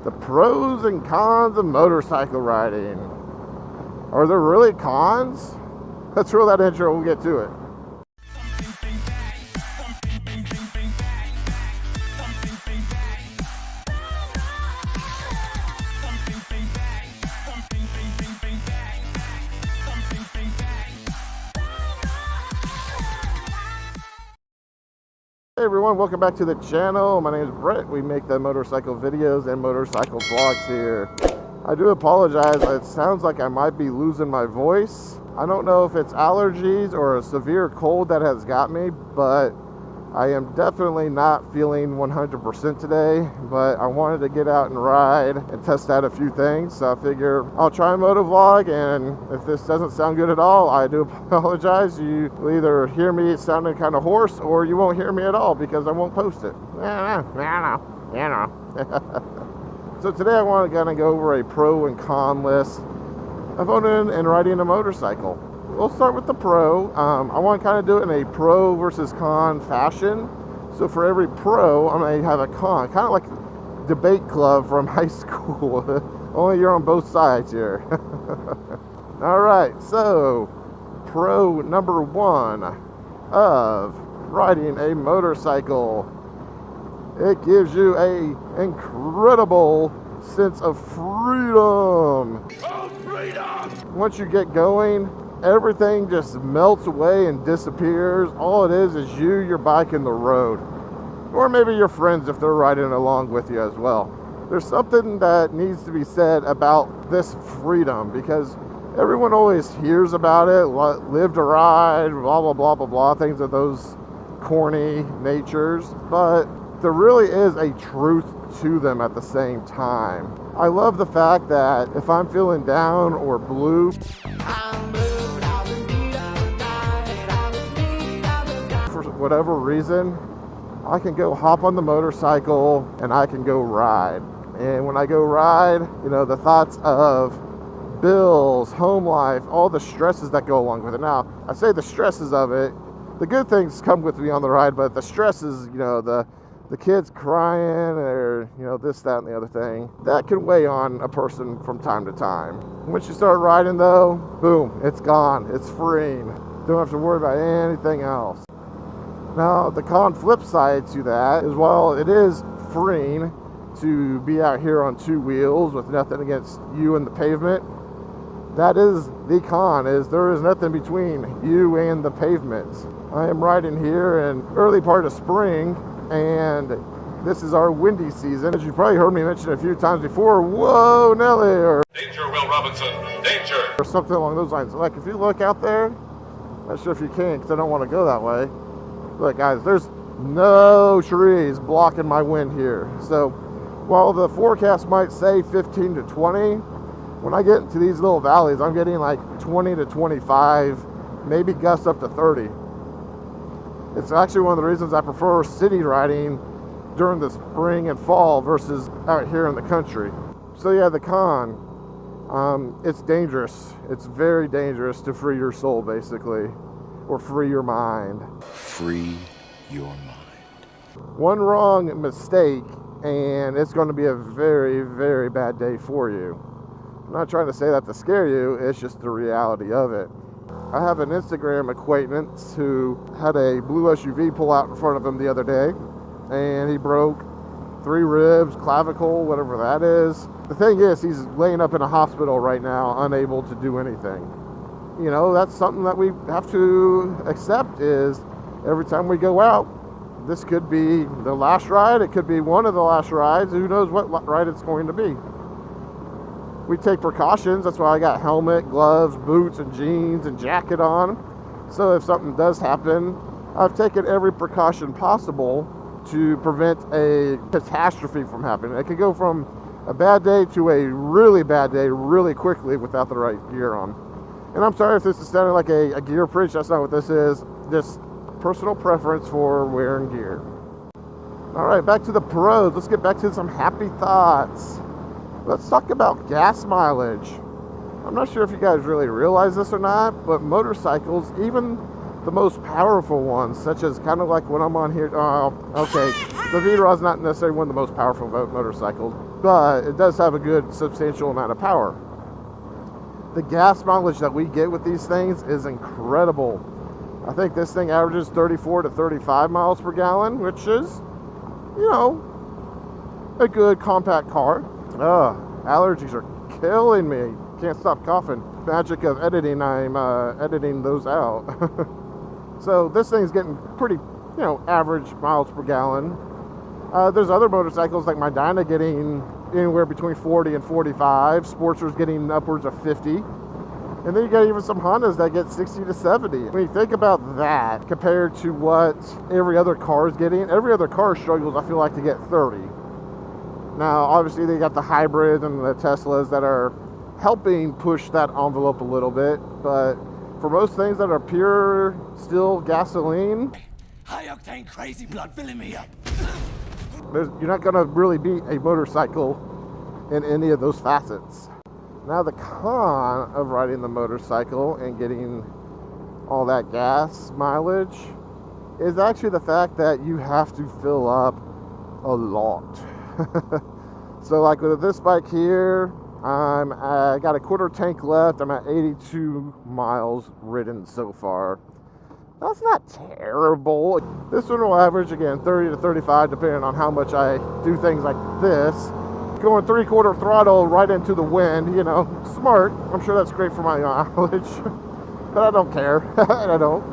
The pros and cons of motorcycle riding. Are there really cons? Let's roll that intro, we'll get to it. Hey everyone, welcome back to the channel. My name is Brett. We make the motorcycle videos and motorcycle vlogs here. I do apologize, it sounds like I might be losing my voice. I don't know if it's allergies or a severe cold that has got me, but I am definitely not feeling 100% today. But I wanted to get out and ride and test out a few things, so I figure I'll try a moto vlog, and if this doesn't sound good at all, I do apologize. You will either hear me sounding kind of hoarse, or you won't hear me at all because I won't post it. So today I want to kind of go over a pro and con list of owning and riding a motorcycle. We'll start with the pro. I want to kind of do it in a pro versus con fashion. So for every pro, I'm going to have a con, kind of like a debate club from high school. Only you're on both sides here. All right, so pro number one of riding a motorcycle. It gives you an incredible sense of freedom. Oh, freedom! Once you get going, everything just melts away and disappears. All it is you, your bike, and the road. Or maybe your friends if they're riding along with you as well. There's something that needs to be said about this freedom, because everyone always hears about it, live to ride, blah, blah, blah, blah, blah, things of those corny natures, but there really is a truth to them at the same time. I love the fact that if I'm feeling down or blue, for whatever reason, I can go hop on the motorcycle and I can go ride. And when I go ride, you know, the thoughts of bills, home life, all the stresses that go along with it. Now, I say the stresses of it, the good things come with me on the ride, but the stresses, you know, the kids crying or, you know, this, that, and the other thing, that can weigh on a person from time to time. Once you start riding though, boom, it's gone, it's freeing. Don't have to worry about anything else. Now, the con flip side to that is, while it is freeing to be out here on two wheels with nothing against you and the pavement, that is the con, is there is nothing between you and the pavement. I am riding here in early part of spring, and this is our windy season. As you've probably heard me mention a few times before, whoa, Nelly, or danger, Will Robinson, danger, or something along those lines. Like if you look out there, I'm not sure if you can because I don't want to go that way. Look guys, there's no trees blocking my wind here. So while the forecast might say 15 to 20, when I get into these little valleys, I'm getting like 20 to 25, maybe gusts up to 30. It's actually one of the reasons I prefer city riding during the spring and fall versus out here in the country. So yeah, the con, it's dangerous. It's very dangerous to free your soul, basically, or free your mind. Free your mind. One wrong mistake and it's going to be a very, very bad day for you. I'm not trying to say that to scare you, it's just the reality of it. I have an Instagram acquaintance who had a blue SUV pull out in front of him the other day, and he broke 3 ribs, clavicle, whatever that is. The thing is, he's laying up in a hospital right now, unable to do anything. You know, that's something that we have to accept, is every time we go out, this could be the last ride, it could be one of the last rides, who knows what ride it's going to be. We take precautions, that's why I got helmet, gloves, boots, and jeans, and jacket on. So if something does happen, I've taken every precaution possible to prevent a catastrophe from happening. It could go from a bad day to a really bad day really quickly without the right gear on. And I'm sorry if this is sounding like a gear preach, that's not what this is. Just personal preference for wearing gear. All right, back to the pros. Let's get back to some happy thoughts. Let's talk about gas mileage. I'm not sure if you guys really realize this or not, but motorcycles, even the most powerful ones, such as kind of like when I'm on here. Okay, the VROD is not necessarily one of the most powerful motorcycles, but it does have a good substantial amount of power. The gas mileage that we get with these things is incredible. I think this thing averages 34 to 35 miles per gallon, which is, you know, a good compact car. Allergies are killing me. Can't stop coughing. Magic of editing, I'm editing those out. So this thing's getting pretty, you know, average miles per gallon. There's other motorcycles like my Dyna getting anywhere between 40 and 45. Sportster's getting upwards of 50. And then you got even some Hondas that get 60 to 70. When you think about that compared to what every other car is getting, every other car struggles, I feel like, to get 30. Now, obviously, they got the hybrids and the Teslas that are helping push that envelope a little bit. But for most things that are pure, still gasoline, high-octane crazy blood filling me up. you're not going to really beat a motorcycle in any of those facets. Now, the con of riding the motorcycle and getting all that gas mileage is actually the fact that you have to fill up a lot. So like with this bike here, I got a quarter tank left. I'm at 82 miles ridden so far. That's not terrible. This one will average, again, 30 to 35 depending on how much I do things like this. Going 3/4 throttle right into the wind, you know, smart. I'm sure that's great for my mileage, but I don't care. I don't.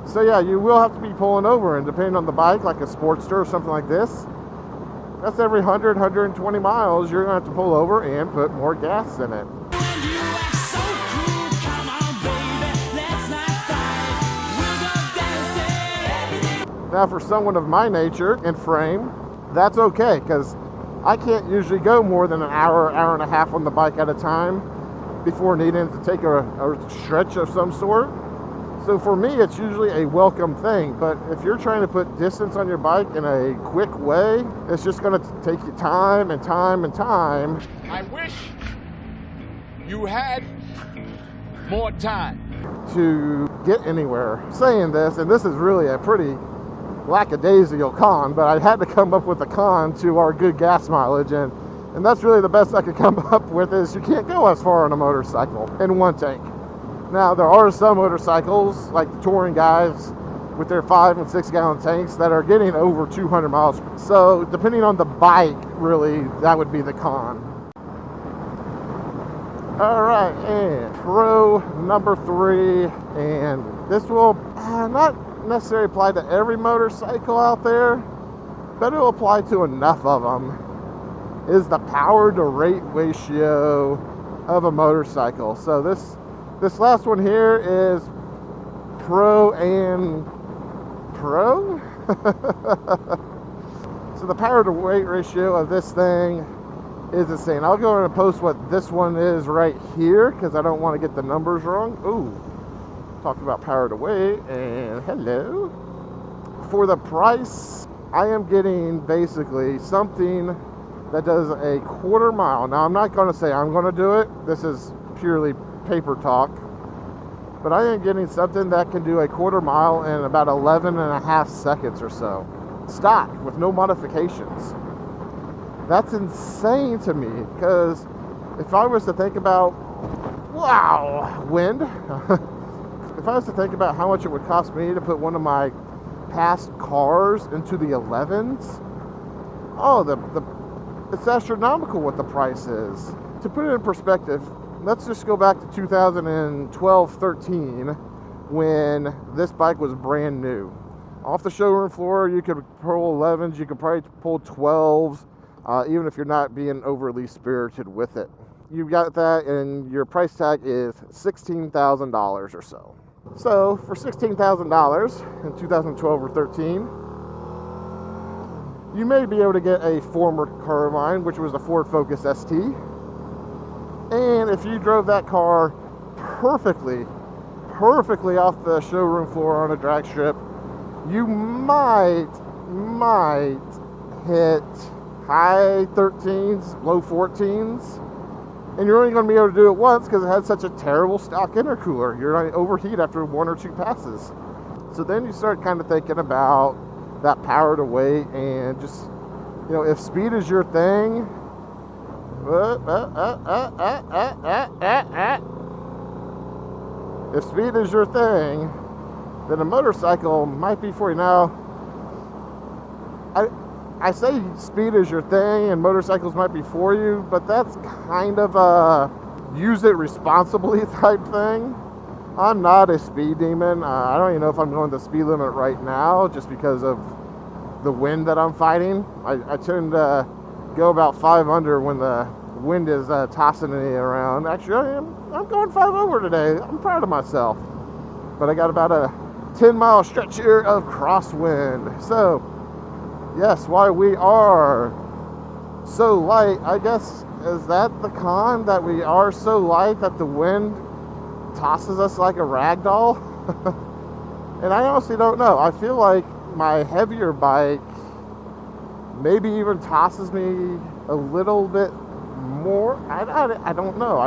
So yeah, you will have to be pulling over, and depending on the bike, like a Sportster or something like this, that's every 100, 120 miles, you're gonna have to pull over and put more gas in it. Now for someone of my nature and frame, that's okay, because I can't usually go more than an hour, hour and a half on the bike at a time before needing to take a stretch of some sort. So for me, it's usually a welcome thing. But if you're trying to put distance on your bike in a quick way, it's just going to take you time and time and time. I wish you had more time to get anywhere. Saying this, and this is really a pretty lackadaisical con, but I had to come up with a con to our good gas mileage, and that's really the best I could come up with, is you can't go as far on a motorcycle in one tank. Now there are some motorcycles like the touring guys with their 5 and 6 gallon tanks that are getting over 200 miles. So depending on the bike, really, that would be the con. All right, and pro number 3, and this will not necessarily apply to every motorcycle out there, but it will apply to enough of them, is the power to weight ratio of a motorcycle. So this last one here is pro and pro. So the power to weight ratio of this thing is insane. I'll go ahead and post what this one is right here, because I don't want to get the numbers wrong. Ooh, talked about power to weight, and hello. For the price, I am getting basically something that does a quarter mile. Now, I'm not going to say I'm going to do it. This is purely paper talk. But I am getting something that can do a quarter mile in about 11.5 seconds or so. Stock, with no modifications. That's insane to me, because if I was to think about, wind. If I was to think about how much it would cost me to put one of my past cars into the 11s, it's astronomical what the price is. To put it in perspective, let's just go back to 2012-13 when this bike was brand new. Off the showroom floor, you could pull 11s, you could probably pull 12s, even if you're not being overly spirited with it. You got that, and your price tag is $16,000 or so. So for $16,000 in 2012 or 13, you may be able to get a former car of mine, which was the Ford Focus ST. And if you drove that car perfectly off the showroom floor on a drag strip, you might hit high 13s, low 14s. And you're only going to be able to do it once because it had such a terrible stock intercooler. You're going to overheat after 1 or 2 passes. So then you start kind of thinking about that power to weight, and just, you know, if speed is your thing, if speed is your thing, then a motorcycle might be for you. Now, I say speed is your thing and motorcycles might be for you, but that's kind of a use it responsibly type thing. I'm not a speed demon. I don't even know if I'm going the speed limit right now, just because of the wind that I'm fighting. I tend to go about 5 under when the wind is tossing me around. Actually, I'm going 5 over today. I'm proud of myself. But I got about a 10-mile stretch here of crosswind. So, yes, why we are so light, I guess, is that the con, that we are so light that the wind tosses us like a rag doll? And I honestly don't know. I feel like my heavier bike maybe even tosses me a little bit more. I don't know.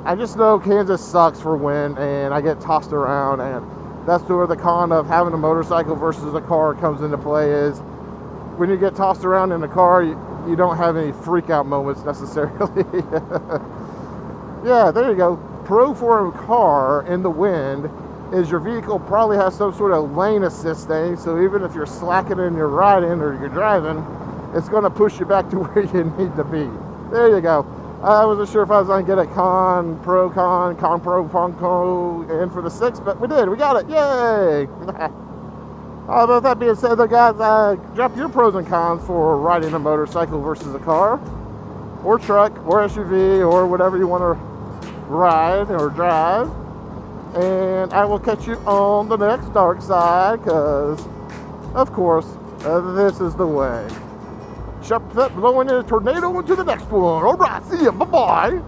I just know Kansas sucks for wind, and I get tossed around, and that's where the con of having a motorcycle versus a car comes into play. Is when you get tossed around in a car, you don't have any freak out moments necessarily. Yeah, there you go. Pro for a car in the wind is your vehicle probably has some sort of lane assist thing, so even if you're slacking in your riding or you're driving, it's going to push you back to where you need to be. There you go. I wasn't sure if I was going to get a con pro in for the 6, but we did. We got it. Yay! But that being said, though, guys, drop your pros and cons for riding a motorcycle versus a car, or truck, or SUV, or whatever you want to ride or drive. And I will catch you on the next dark side, because, of course, this is the way. Shut that blowing in a tornado into the next one. All right, see ya. Bye-bye.